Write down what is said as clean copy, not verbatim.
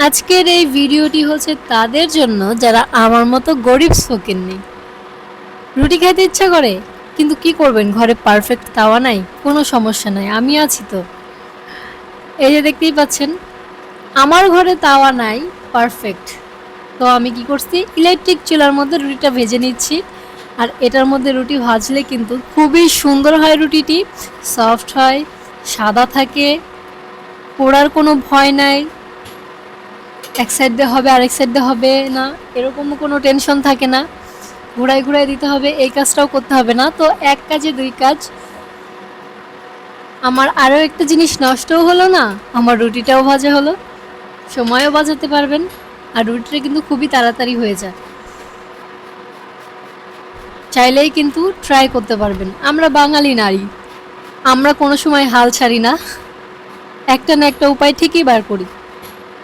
আজকের এই ভিডিওটি হচ্ছে তাদের জন্য যারা আমার মতো গরিব ফকিন্নি। রুটি খাইতে ইচ্ছা করে, কিন্তু কি করবেন, ঘরে পারফেক্ট তাওয়া নাই। কোনো সমস্যা নাই, আমি আছি তো। এই যে দেখতেই পাচ্ছেন, আমার ঘরে তাওয়া নাই পারফেক্ট। তো আমি কি করছি, ইলেকট্রিক চুলার মধ্যে রুটিটা ভেজে নিচ্ছি। আর এটার মধ্যে রুটি ভাজলে কিন্তু খুবই সুন্দর হয়, রুটিটি সফট হয়, সাদা থাকে, পোড়ার কোনো ভয় নাই। এক সাইড দিয়ে হবে আরেক সাইড দিয়ে হবে না, এরকমও কোনো টেনশন থাকে না। ঘুরাই ঘুরাই দিতে হবে, এই কাজটাও করতে হবে না। তো এক কাজে দুই কাজ। আমার আরও একটা জিনিস নষ্টও হলো না, আমার রুটিটাও ভাজা হলো, সময়ও বাঁচাতে পারবেন। আর রুটিটা কিন্তু খুবই তাড়াতাড়ি হয়ে যায়, চাইলেই কিন্তু ট্রাই করতে পারবেন। আমরা বাঙালি নারী, আমরা কোনো সময় হাল ছাড়ি না, একটা না একটা উপায় ঠিকই বার করি।